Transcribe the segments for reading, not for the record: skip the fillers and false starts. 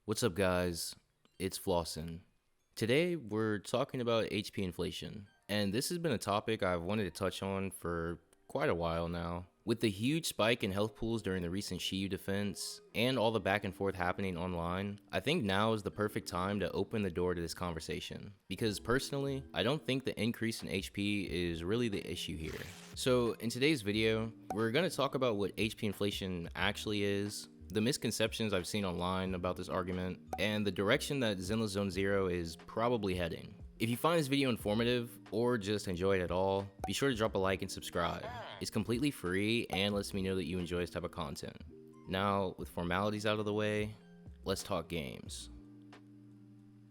What's up, guys? It's Flossin. Today, we're talking about HP inflation, and this has been a topic I've wanted to touch on for quite a while now. With the huge spike in health pools during the recent Shiyu defense, and all the back and forth happening online, I think now is the perfect time to open the door to this conversation. Because personally, I don't think the increase in HP is really the issue here. So, in today's video, we're going to talk about what HP inflation actually is, the misconceptions I've seen online about this argument, and the direction that Zenless Zone Zero is probably heading. If you find this video informative, or just enjoy it at all, be sure to drop a like and subscribe. It's completely free and lets me know that you enjoy this type of content. Now, with formalities out of the way, let's talk games.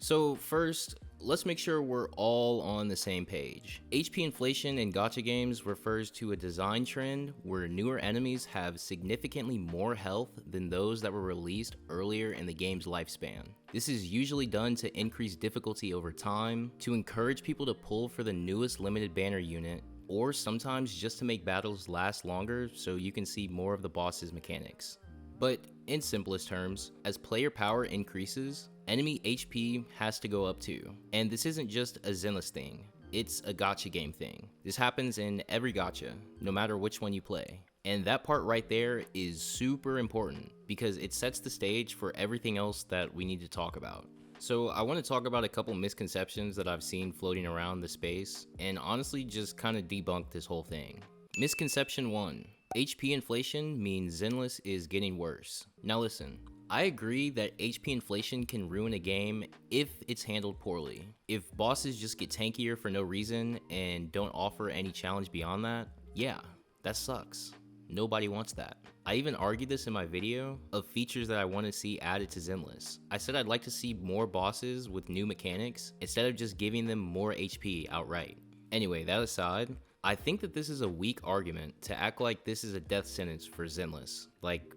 So first, let's make sure we're all on the same page. HP inflation in gacha games refers to a design trend where newer enemies have significantly more health than those that were released earlier in the game's lifespan. This is usually done to increase difficulty over time, to encourage people to pull for the newest limited banner unit, or sometimes just to make battles last longer so you can see more of the boss's mechanics. But in simplest terms, as player power increases, enemy HP has to go up too. And this isn't just a Zenless thing, it's a gacha game thing. This happens in every gacha, no matter which one you play. And that part right there is super important because it sets the stage for everything else that we need to talk about. So I want to talk about a couple misconceptions that I've seen floating around the space and honestly just kind of debunk this whole thing. Misconception 1. HP inflation means Zenless is getting worse. Now listen, I agree that HP inflation can ruin a game if it's handled poorly. If bosses just get tankier for no reason and don't offer any challenge beyond that, yeah, that sucks. Nobody wants that. I even argued this in my video of features that I want to see added to Zenless. I said I'd like to see more bosses with new mechanics instead of just giving them more HP outright. Anyway, that aside, I think that this is a weak argument to act like this is a death sentence for Zenless. Like,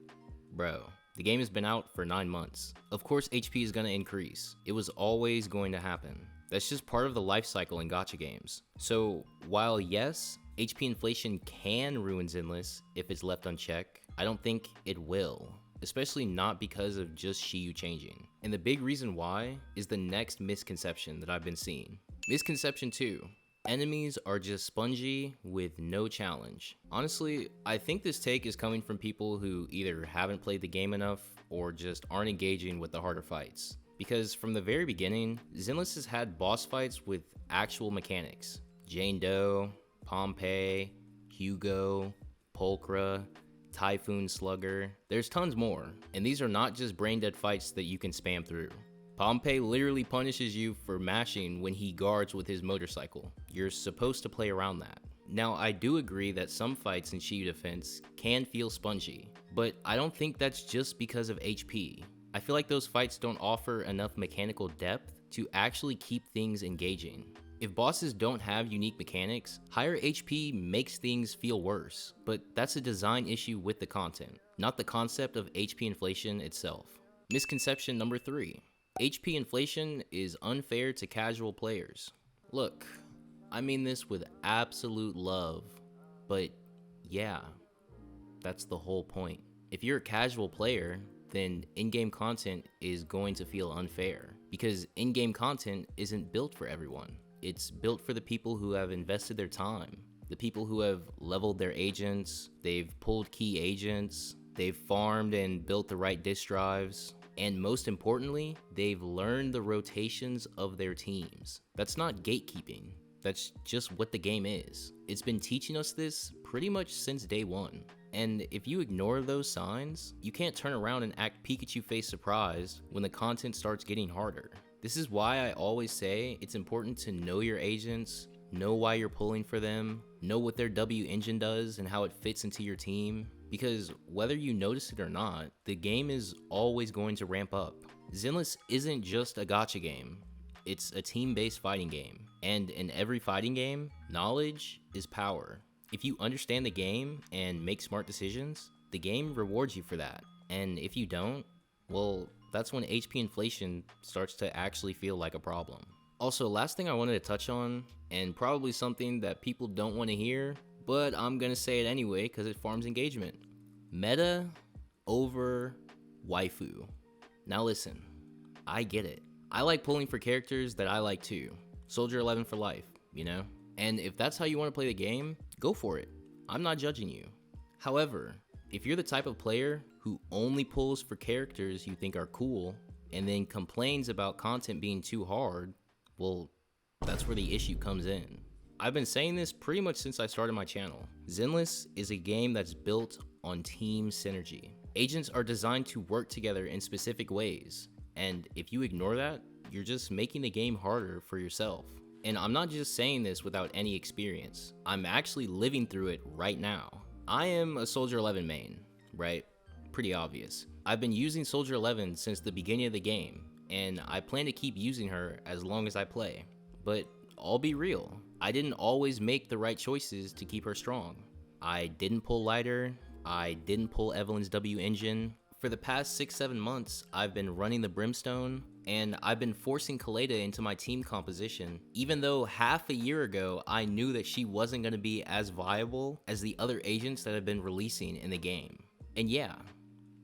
bro, the game has been out for 9 months. Of course HP is going to increase. It was always going to happen. That's just part of the life cycle in gacha games. So while yes, HP inflation can ruin Zenless if it's left unchecked, I don't think it will. Especially not because of just Shiyu changing. And the big reason why is the next misconception that I've been seeing. Misconception 2. Enemies are just spongy with no challenge. Honestly, I think this take is coming from people who either haven't played the game enough or just aren't engaging with the harder fights. Because from the very beginning, Zenless has had boss fights with actual mechanics. Jane Doe, Pompeii, Hugo, Pulchra, Typhoon Slugger. There's tons more, and these are not just brain dead fights that you can spam through. Pompeii literally punishes you for mashing when he guards with his motorcycle. You're supposed to play around that. Now, I do agree that some fights in Shiyu defense can feel spongy, but I don't think that's just because of HP. I feel like those fights don't offer enough mechanical depth to actually keep things engaging. If bosses don't have unique mechanics, higher HP makes things feel worse, but that's a design issue with the content, not the concept of HP inflation itself. Misconception number 3. HP inflation is unfair to casual players. Look, I mean this with absolute love, but yeah, that's the whole point. If you're a casual player, then in-game content is going to feel unfair because in-game content isn't built for everyone. It's built for the people who have invested their time, the people who have leveled their agents, they've pulled key agents, they've farmed and built the right disk drives, and most importantly, they've learned the rotations of their teams. That's not gatekeeping. That's just what the game is. It's been teaching us this pretty much since day one. And if you ignore those signs, you can't turn around and act Pikachu face surprised when the content starts getting harder. This is why I always say it's important to know your agents, know why you're pulling for them, know what their W engine does and how it fits into your team. Because whether you notice it or not, the game is always going to ramp up. Zenless isn't just a gacha game, it's a team-based fighting game. And in every fighting game, knowledge is power. If you understand the game and make smart decisions, the game rewards you for that. And if you don't, well, that's when HP inflation starts to actually feel like a problem. Also, last thing I wanted to touch on, and probably something that people don't want to hear, but I'm gonna say it anyway because it farms engagement. Meta over waifu. Now listen, I get it. I like pulling for characters that I like too. Soldier 11 for life, you know? And if that's how you want to play the game, go for it. I'm not judging you. However, if you're the type of player who only pulls for characters you think are cool and then complains about content being too hard, well, that's where the issue comes in. I've been saying this pretty much since I started my channel. Zenless is a game that's built on team synergy. Agents are designed to work together in specific ways, and if you ignore that, you're just making the game harder for yourself. And I'm not just saying this without any experience. I'm actually living through it right now. I am a Soldier 11 main, right? Pretty obvious. I've been using Soldier 11 since the beginning of the game, and I plan to keep using her as long as I play. But I'll be real, I didn't always make the right choices to keep her strong. I didn't pull lighter, I didn't pull Evelyn's W engine. For the past 6-7 months, I've been running the Brimstone, and I've been forcing Kaleda into my team composition, even though half a year ago I knew that she wasn't going to be as viable as the other agents that have been releasing in the game. And yeah,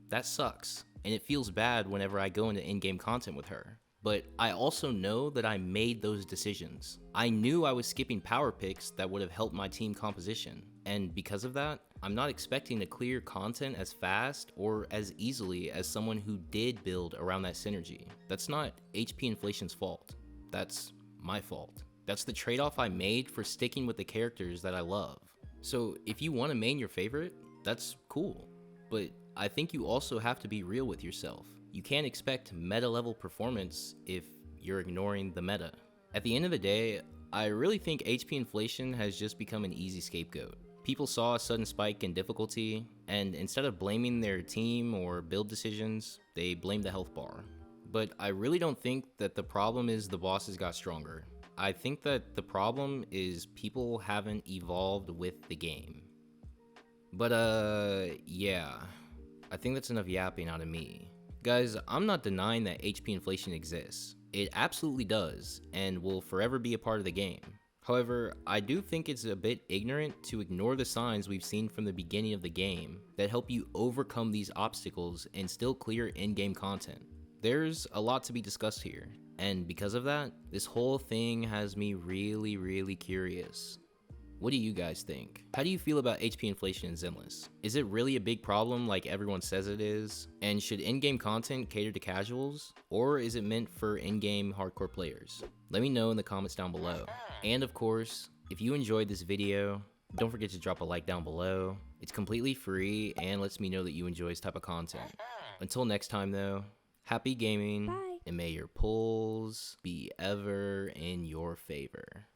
that sucks, and it feels bad whenever I go into in-game content with her. But I also know that I made those decisions. I knew I was skipping power picks that would have helped my team composition, and because of that, I'm not expecting to clear content as fast or as easily as someone who did build around that synergy. That's not HP Inflation's fault. That's my fault. That's the trade-off I made for sticking with the characters that I love. So if you want to main your favorite, that's cool. But I think you also have to be real with yourself. You can't expect meta-level performance if you're ignoring the meta. At the end of the day, I really think HP Inflation has just become an easy scapegoat. People saw a sudden spike in difficulty, and instead of blaming their team or build decisions, they blamed the health bar. But I really don't think that the problem is the bosses got stronger. I think that the problem is people haven't evolved with the game. But yeah, I think that's enough yapping out of me. Guys, I'm not denying that HP Inflation exists. It absolutely does, and will forever be a part of the game. However, I do think it's a bit ignorant to ignore the signs we've seen from the beginning of the game that help you overcome these obstacles and still clear in-game content. There's a lot to be discussed here, and because of that, this whole thing has me really curious. What do you guys think? How do you feel about HP Inflation in Zenless? Is it really a big problem like everyone says it is? And should in-game content cater to casuals? Or is it meant for in-game hardcore players? Let me know in the comments down below. And of course, if you enjoyed this video, don't forget to drop a like down below. It's completely free and lets me know that you enjoy this type of content. Until next time though, happy gaming. Bye. And may your pulls be ever in your favor.